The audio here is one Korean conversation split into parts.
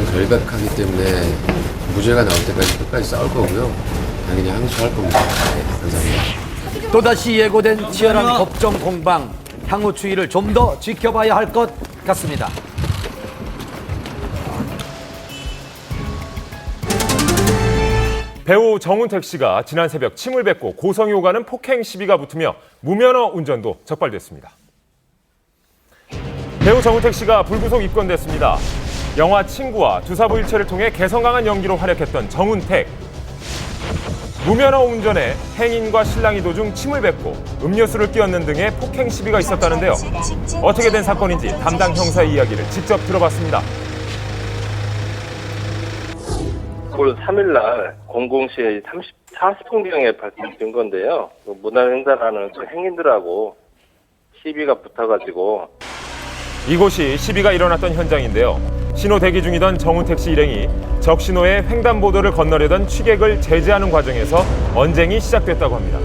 저는 결백하기 때문에 무죄가 나올 때까지 끝까지 싸울 거고요. 당연히 항소할 겁니다. 네, 감사합니다. 또다시 예고된 치열한 법정 공방, 향후 추이를 좀 더 지켜봐야 할 것 같습니다. 배우 정운택 씨가 지난 새벽 침을 뱉고 고성이 오가는 폭행 시비가 붙으며 무면허 운전도 적발됐습니다. 배우 정운택 씨가 불구속 입건됐습니다. 영화 친구와 두사부일체를 통해 개성 강한 연기로 활약했던 정운택. 무면허 운전에 행인과 신랑이 도중 침을 뱉고 음료수를 끼얹는 등의 폭행 시비가 있었다는데요. 어떻게 된 사건인지 담당 형사의 이야기를 직접 들어봤습니다. 올 3일날 00시 40분경에 발생된 건데요. 문화행사라는 그 행인들하고 시비가 붙어가지고 이곳이 시비가 일어났던 현장인데요. 신호 대기 중이던 정운택 씨 일행이 적신호에 횡단보도를 건너려던 취객을 제지하는 과정에서 언쟁이 시작됐다고 합니다.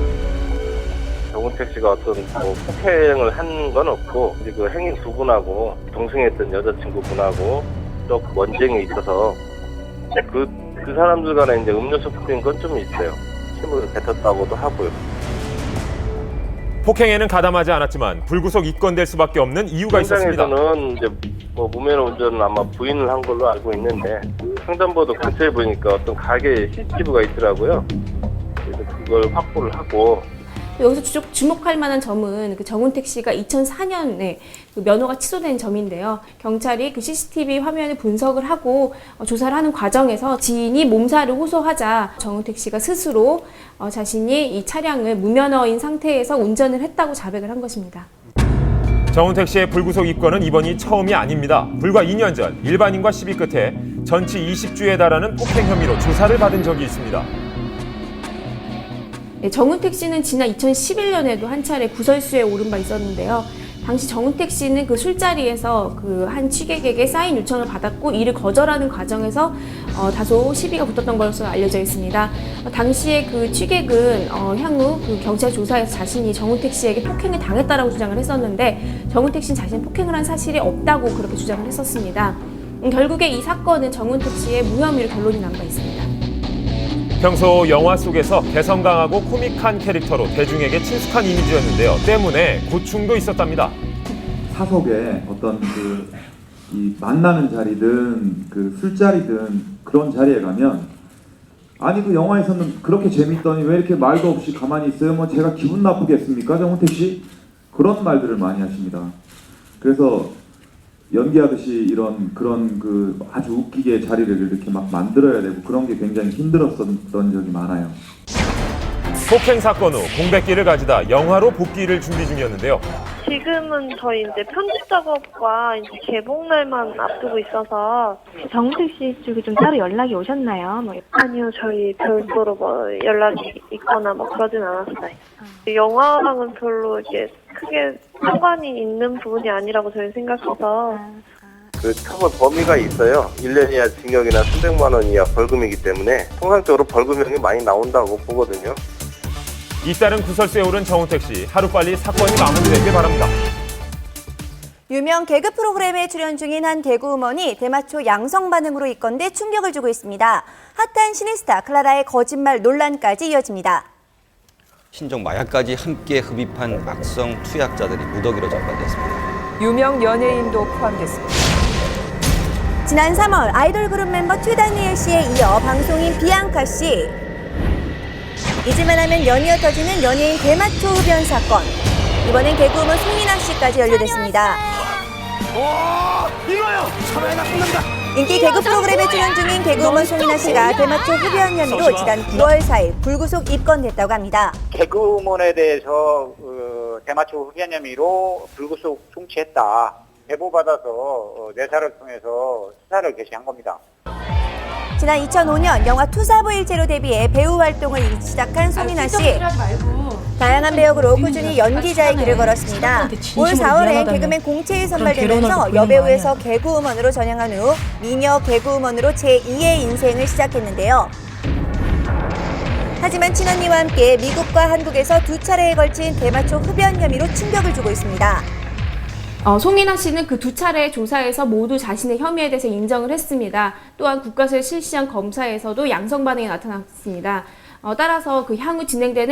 정운택 씨가 어떤 폭행을 한 건 없고 그 행인 두 분하고 동승했던 여자친구분하고 또 언쟁이 있어서 그 사람들 간에 이제 음료수 뿌린 건 좀 있어요. 침을 뱉었다고도 하고요. 폭행에는 가담하지 않았지만 불구속 입건될 수밖에 없는 이유가 있었습니다. 현장에서는 이제 무면허 운전은 아마 부인을 한 걸로 알고 있는데 횡단보도 근처에 보니까 어떤 가게에 CCTV가 있더라고요. 그래서 그걸 확보를 하고. 여기서 주목할 만한 점은 그 정운택 씨가 2004년에 그 면허가 취소된 점인데요. 경찰이 그 CCTV 화면을 분석을 하고 조사를 하는 과정에서 지인이 몸살을 호소하자 정운택 씨가 스스로 자신이 이 차량을 무면허인 상태에서 운전을 했다고 자백을 한 것입니다. 정운택 씨의 불구속 입건은 이번이 처음이 아닙니다. 불과 2년 전 일반인과 시비 끝에 전치 20주에 달하는 폭행 혐의로 조사를 받은 적이 있습니다. 정운택 씨는 지난 2011년에도 한 차례 구설수에 오른 바 있었는데요. 당시 정운택 씨는 그 술자리에서 그 한 취객에게 사인 요청을 받았고 이를 거절하는 과정에서 다소 시비가 붙었던 것으로 알려져 있습니다. 당시에 그 취객은 향후 그 경찰 조사에서 자신이 정운택 씨에게 폭행을 당했다라고 주장을 했었는데 정운택 씨는 자신이 폭행을 한 사실이 없다고 그렇게 주장을 했었습니다. 결국에 이 사건은 정운택 씨의 무혐의로 결론이 난 바 있습니다. 평소 영화 속에서 개성 강하고 코믹한 캐릭터로 대중에게 친숙한 이미지였는데요. 때문에 고충도 있었답니다. 사석에 어떤 이 만나는 자리든 그 술자리든 그런 자리에 가면 아니 그 영화에서는 그렇게 재밌더니 왜 이렇게 말도 없이 가만히 있어요? 뭐 제가 기분 나쁘겠습니까? 정운택 씨? 그런 말들을 많이 하십니다. 그래서 연기하듯이 그런 그 아주 웃기게 자리를 이렇게 막 만들어야 되고 그런 게 굉장히 힘들었던 적이 많아요. 폭행 사건 후 공백기를 가지다 영화로 복귀를 준비 중이었는데요. 지금은 저희 이제 편집 작업과 이제 개봉날만 앞두고 있어서. 정운택 씨 쪽에 좀 따로 연락이 오셨나요? 아니요, 저희 별도로 연락이 있거나 그러진 않았어요. 영화랑은 별로 이게 크게 상관이 있는 부분이 아니라고 저는 생각해서. 그 처벌 범위가 있어요. 1년 이하 징역이나 300만 원 이하 벌금이기 때문에 통상적으로 벌금형이 많이 나온다고 보거든요. 잇따른 구설수에 오른 정운택 씨, 하루빨리 사건이 마무리되길 바랍니다. 유명 개그 프로그램에 출연 중인 한 개그우먼이 대마초 양성 반응으로 입건돼 충격을 주고 있습니다. 핫한 신인스타 클라라의 거짓말 논란까지 이어집니다. 신종 마약까지 함께 흡입한 악성 투약자들이 무더기로 적발됐습니다. 유명 연예인도 포함됐습니다. 지난 3월 아이돌 그룹 멤버 튜다니엘 씨에 이어 방송인 비앙카 씨. 잊을만 하면 연이어 터지는 연예인 대마초 흡연 사건. 이번엔 개그우먼 송이나 씨까지 연루됐습니다. 이거요! 참여가 끝난다! 인기 개그 프로그램에 출연 중인 개그우먼 송이나 씨가 대마초 흡연 혐의로 지난 9월 4일 불구속 입건됐다고 합니다. 개그우먼에 대해서 대마초 흡연 혐의로 불구속 송치했다. 제보받아서 내사를 통해서 수사를 개시한 겁니다. 지난 2005년 영화 투사부일체로 데뷔해 배우 활동을 시작한 송이나 씨. 다양한 배역으로 꾸준히 연기자의 길을 걸었습니다. 올 4월엔 개그맨 공채에 선발되면서 여배우에서 개그우먼으로 전향한 후 미녀 개그우먼으로 제2의 인생을 시작했는데요. 하지만 친언니와 함께 미국과 한국에서 두 차례에 걸친 대마초 흡연 혐의로 충격을 주고 있습니다. 송인아 씨는 그 두 차례 조사에서 모두 자신의 혐의에 대해서 인정을 했습니다. 또한 국가에서 실시한 검사에서도 양성 반응이 나타났습니다. 따라서 그 향후 진행되는